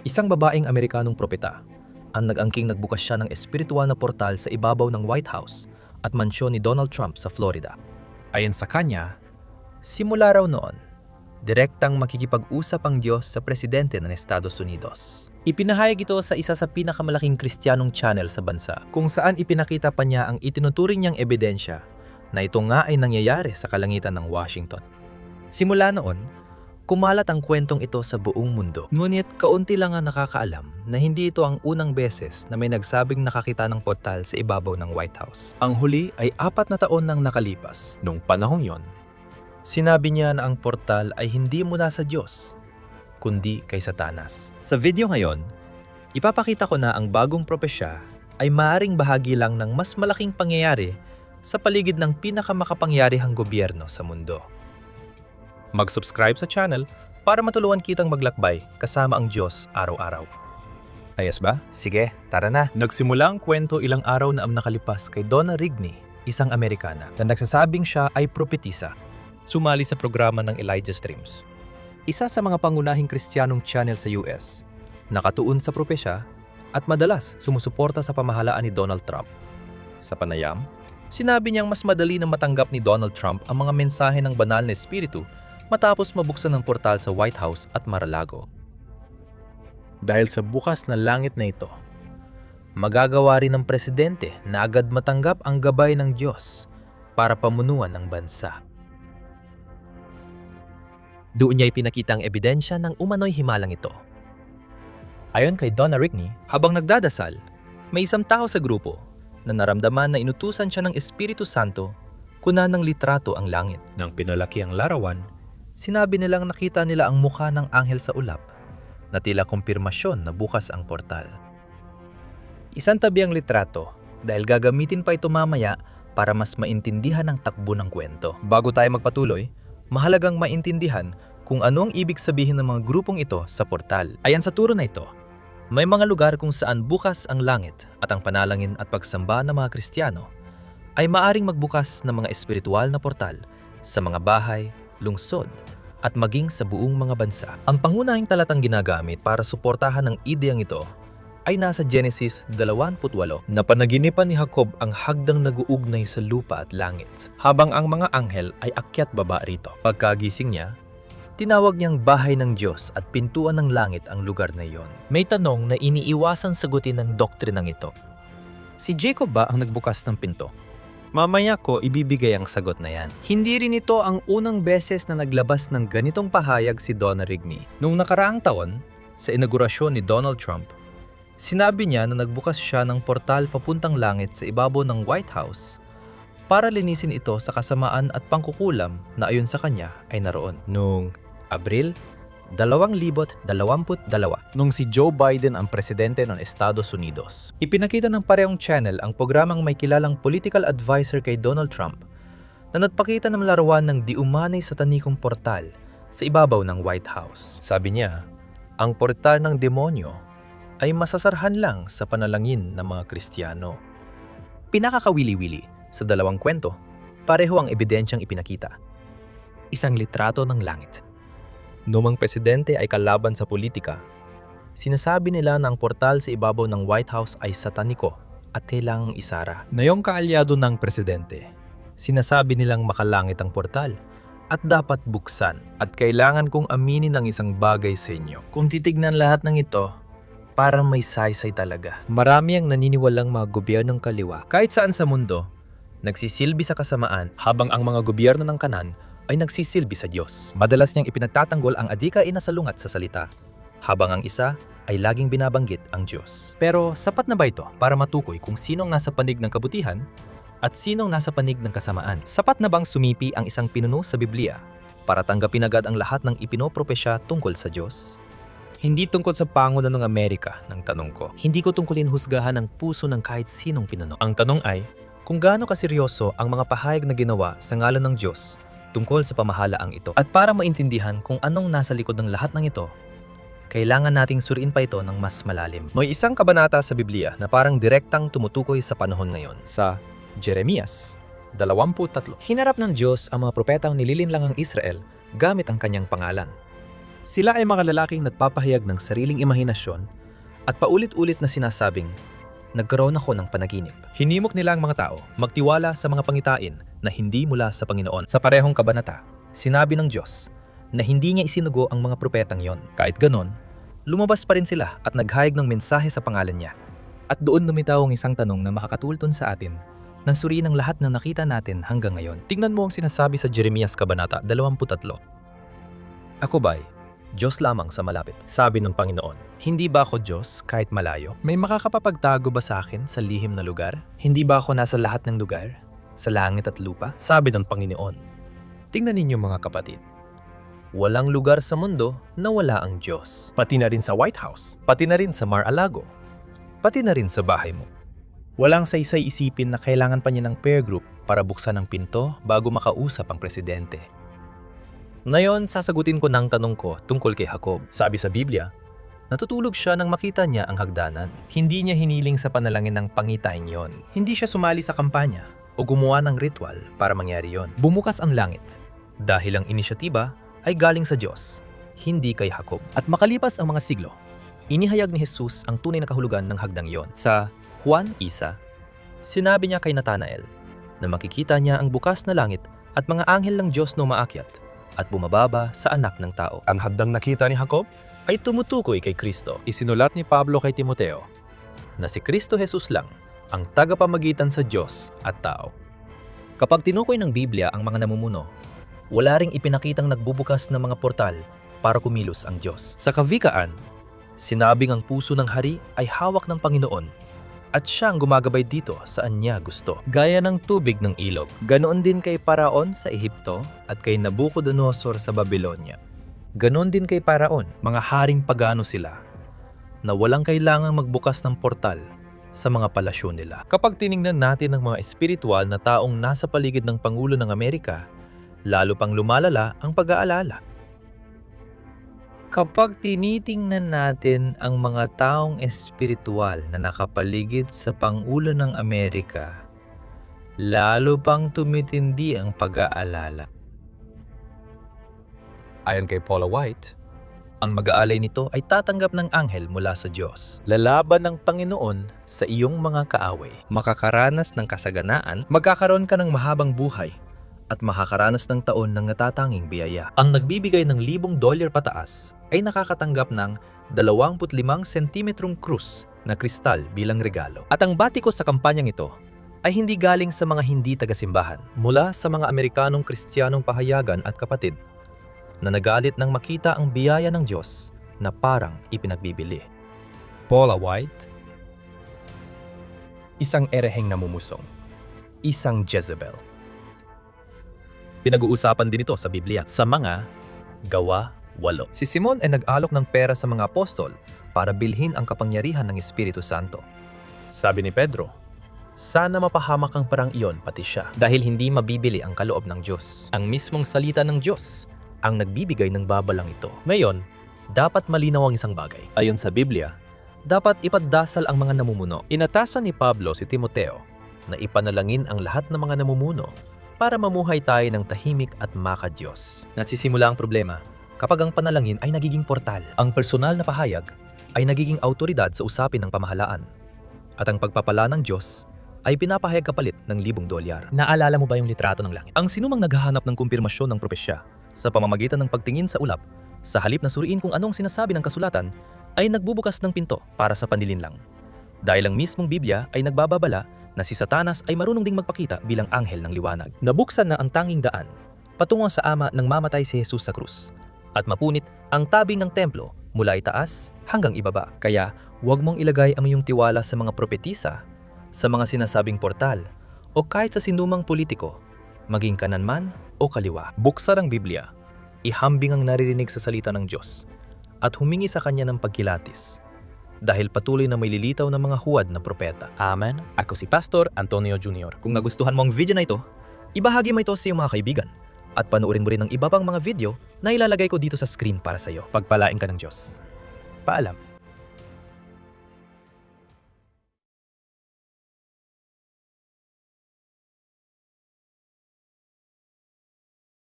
Isang babaeng Amerikanong propeta ang nag-angking nagbukas siya ng espiritual na portal sa ibabaw ng White House at mansyon ni Donald Trump sa Florida. Ayon sa kanya, simula raw noon, direktang makikipag-usap ang Diyos sa presidente ng Estados Unidos. Ipinahayag ito sa isa sa pinakamalaking Kristiyanong channel sa bansa, kung saan ipinakita pa niya ang itinuturing niyang ebidensya na ito nga ay nangyayari sa kalangitan ng Washington. Simula noon, kumalat ang kwentong ito sa buong mundo. Ngunit kaunti lang ang nakakaalam na hindi ito ang unang beses na may nagsabing nakakita ng portal sa ibabaw ng White House. Ang huli ay 4 na taon nang nakalipas. Nung panahong yon, sinabi niya na ang portal ay hindi mula sa Diyos, kundi kay Satanas. Sa video ngayon, ipapakita ko na ang bagong propesya ay maaring bahagi lang ng mas malaking pangyayari sa paligid ng pinakamakapangyarihang gobyerno sa mundo. Mag-subscribe sa channel para matulungan kitang maglakbay kasama ang Diyos araw-araw. Ayos ba? Sige, tara na. Nagsimula ang kwento ilang araw na nakalipas kay Donna Rigney, isang Amerikana, na nagsasabing siya ay propetisa. Sumali sa programa ng Elijah Streams, isa sa mga pangunahing Kristiyanong channel sa US, nakatuon sa propesya at madalas sumusuporta sa pamahalaan ni Donald Trump. Sa panayam, sinabi niyang mas madali na matanggap ni Donald Trump ang mga mensahe ng banal na espiritu matapos mabuksan ng portal sa White House at Mar-a-Lago. Dahil sa bukas na langit na ito, magagawa rin ng presidente na agad matanggap ang gabay ng Diyos para pamunuan ng bansa. Doon niya ipinakita ang ebidensya ng umano'y himalang ito. Ayon kay Donna Rigney, habang nagdadasal, may isang tao sa grupo na naramdaman na inutusan siya ng Espiritu Santo kuna ng litrato ang langit. Nang pinalaki ang larawan, sinabi nilang nakita nila ang mukha ng anghel sa ulap na tila kumpirmasyon na bukas ang portal. Isang tabi ang litrato dahil gagamitin pa ito mamaya para mas maintindihan ang takbo ng kwento. Bago tayo magpatuloy, mahalagang maintindihan kung ano ang ibig sabihin ng mga grupong ito sa portal. Ayan sa turo na ito, may mga lugar kung saan bukas ang langit at ang panalangin at pagsamba ng mga Kristiyano ay maaring magbukas ng mga espiritual na portal sa mga bahay, lungsod, at maging sa buong mga bansa. Ang pangunahing talatang ginagamit para suportahan ang ideyang ito ay nasa Genesis 28 na panaginipan ni Jacob ang hagdang nag-uugnay sa lupa at langit, habang ang mga anghel ay akyat baba rito. Pagkagising niya, tinawag niyang bahay ng Diyos at pintuan ng langit ang lugar na iyon. May tanong na iniiwasan sagutin ng doktrinang ito. Si Jacob ba ang nagbukas ng pinto? Mamaya ko ibibigay ang sagot na yan. Hindi rin ito ang unang beses na naglabas ng ganitong pahayag si Donna Rigney. Noong nakaraang taon, sa inaugurasyon ni Donald Trump, sinabi niya na nagbukas siya ng portal papuntang langit sa ibabaw ng White House para linisin ito sa kasamaan at pangkukulam na ayon sa kanya ay naroon. Noong Abril 2022, nung si Joe Biden ang presidente ng Estados Unidos, ipinakita ng parehong channel ang programang may kilalang political advisor kay Donald Trump na nagpakita ng larawan ng diumanay satanikong portal sa ibabaw ng White House. Sabi niya, ang portal ng demonyo ay masasarhan lang sa panalangin ng mga Kristiyano. Pinakakawili-wili sa dalawang kwento, pareho ang ebidensyang ipinakita. Isang litrato ng langit. Noong ang presidente ay kalaban sa politika, sinasabi nila na ang portal sa ibabaw ng White House ay sataniko at kailangang isara. Ngayong kaalyado ng presidente, sinasabi nilang makalangit ang portal at dapat buksan. At kailangan kong aminin ang isang bagay sa inyo. Kung titignan lahat ng ito, parang may saysay talaga. Marami ang naniniwalang mga gobyernong kaliwa kahit saan sa mundo, nagsisilbi sa kasamaan habang ang mga gobyerno ng kanan ay nagsisilbi sa Diyos. Madalas niyang ipinagtatanggol ang adikain na salungat sa salita, habang ang isa ay laging binabanggit ang Diyos. Pero sapat na ba ito para matukoy kung sinong nasa panig ng kabutihan at sinong nasa panig ng kasamaan? Sapat na bang sumipi ang isang pinuno sa Biblia para tanggapin agad ang lahat ng ipinopropesya tungkol sa Diyos? Hindi tungkol sa pangulo ng Amerika, ng tanong ko. Hindi ko tungkulin husgahan ang puso ng kahit sinong pinuno. Ang tanong ay, kung gaano kaseryoso ang mga pahayag na ginawa sa ngalan ng Diyos tungkol sa pamahalaang ito. At para maintindihan kung anong nasa likod ng lahat ng ito, kailangan nating suriin pa ito ng mas malalim. May isang kabanata sa Biblia na parang direktang tumutukoy sa panahon ngayon. Sa Jeremias 23. Hinarap ng Diyos ang mga propetang nililinlang ang Israel gamit ang kanyang pangalan. Sila ay mga lalaking nagpapahayag ng sariling imahinasyon at paulit-ulit na sinasabing, nagkaroon ako ng panaginip. Hinimok nila ang mga tao magtiwala sa mga pangitain na hindi mula sa Panginoon. Sa parehong kabanata, sinabi ng Diyos na hindi niya isinugo ang mga propetang yon. Kahit ganon, lumabas pa rin sila at naghayag ng mensahe sa pangalan niya. At doon lumitaw ang isang tanong na makakatulton sa atin ng suriin ng lahat na nakita natin hanggang ngayon. Tingnan mo ang sinasabi sa Jeremias Kabanata 23. Ako ba'y Diyos lamang sa malapit? Sabi ng Panginoon. Hindi ba ako Diyos kahit malayo? May makakapapagtago ba sa akin sa lihim na lugar? Hindi ba ako nasa lahat ng lugar? Sa langit at lupa? Sabi ng Panginoon. Tingnan ninyo mga kapatid. Walang lugar sa mundo na wala ang Diyos. Pati na rin sa White House. Pati na rin sa Mar-a-Lago. Pati na rin sa bahay mo. Walang saysay isipin na kailangan pa niya ng prayer group para buksan ang pinto bago makausap ang presidente. Ngayon, sasagutin ko ng tanong ko tungkol kay Jacob. Sabi sa Biblia, natutulog siya nang makita niya ang hagdanan. Hindi niya hiniling sa panalangin ng pangitain yon. Hindi siya sumali sa kampanya o gumawa ng ritual para mangyari yon. Bumukas ang langit dahil ang inisyatiba ay galing sa Diyos, hindi kay Jacob. At makalipas ang mga siglo, inihayag ni Jesus ang tunay na kahulugan ng hagdang yon. Sa Juan 1, sinabi niya kay Nathanael na makikita niya ang bukas na langit at mga anghel ng Diyos na umaakyat at bumababa sa anak ng tao. Ang hagdang nakita ni Jacob Ay tumutukoy kay Kristo. Isinulat ni Pablo kay Timoteo na si Kristo Jesus lang ang tagapamagitan sa Diyos at tao. Kapag tinukoy ng Biblia ang mga namumuno, wala ring ipinakitang nagbubukas ng mga portal para kumilos ang Diyos. Sa Kawikaan, sinabing ang puso ng hari ay hawak ng Panginoon at siya ang gumagabay dito saan niya gusto. Gaya ng tubig ng ilog. Ganoon din kay Paraon sa Ehipto at kay Nabucodonosor sa Babylonia. Ganoon din kay Paraon, mga haring pagano sila, na walang kailangang magbukas ng portal sa mga palasyo nila. Kapag tiningnan natin ang mga espiritual na taong nasa paligid ng Pangulo ng Amerika, lalo pang lumalala ang pag-aalala. Kapag tinitingnan natin ang mga taong espiritual na nakapaligid sa Pangulo ng Amerika, lalo pang tumitindi ang pag-aalala. ayon kay Paula White, Ang mag-aalay nito ay tatanggap ng anghel mula sa Diyos. Lalaban ng Panginoon sa iyong mga kaaway. Makakaranas ng kasaganaan, magkakaroon ka ng mahabang buhay, at makakaranas ng taon ng natatanging biyaya. Ang nagbibigay ng $1,000 pataas ay nakakatanggap ng 25 sentimetrong krus na kristal bilang regalo. At ang batikos sa kampanyang ito ay hindi galing sa mga hindi tagasimbahan, mula sa mga Amerikanong Kristiyanong pahayagan at kapatid na nagalit nang makita ang biyaya ng Diyos na parang ipinagbibili. Paula White, isang ereheng namumusong, isang Jezebel. Pinag-uusapan din ito sa Biblia sa mga Gawa 8. Si Simon ay nag-alok ng pera sa mga apostol para bilhin ang kapangyarihan ng Espiritu Santo. Sabi ni Pedro, sana mapahamak ang parang iyon pati siya dahil hindi mabibili ang kaloob ng Diyos. Ang mismong salita ng Diyos ang nagbibigay ng babalang ito. Ngayon, dapat malinaw ang isang bagay. Ayon sa Biblia, dapat ipaddasal ang mga namumuno. Inatasan ni Pablo si Timoteo na ipanalangin ang lahat ng mga namumuno para mamuhay tayo ng tahimik at maka-Diyos. Nagsisimula ang problema kapag ang panalangin ay nagiging portal. Ang personal na pahayag ay nagiging autoridad sa usapin ng pamahalaan. At ang pagpapala ng Diyos ay pinapahayag kapalit ng $1,000. Naalala mo ba yung litrato ng langit? Ang sinumang naghahanap ng kumpirmasyon ng propesya sa pamamagitan ng pagtingin sa ulap, sa halip na suriin kung anong sinasabi ng kasulatan, ay nagbubukas ng pinto para sa panlilinlang. Dahil ang mismong Biblia ay nagbababala na si Satanas ay marunong ding magpakita bilang anghel ng liwanag. Nabuksan na ang tanging daan patungo sa Ama nang mamatay si Jesus sa krus at mapunit ang tabing ng templo mula itaas hanggang ibaba. Kaya huwag mong ilagay ang iyong tiwala sa mga propetisa, sa mga sinasabing portal, o kahit sa sinumang politiko, maging kanan man o kaliwa. Buksan ang Biblia, ihambing ang naririnig sa salita ng Diyos, at humingi sa Kanya ng pagkilatis, dahil patuloy na may lilitaw ng mga huwad na propeta. Amen. Ako si Pastor Antonio Jr. Kung nagustuhan mo ang video na ito, ibahagi mo ito sa iyong mga kaibigan, at panoorin mo rin ang iba pang mga video na ilalagay ko dito sa screen para sa iyo. Pagpalain ka ng Diyos. Paalam.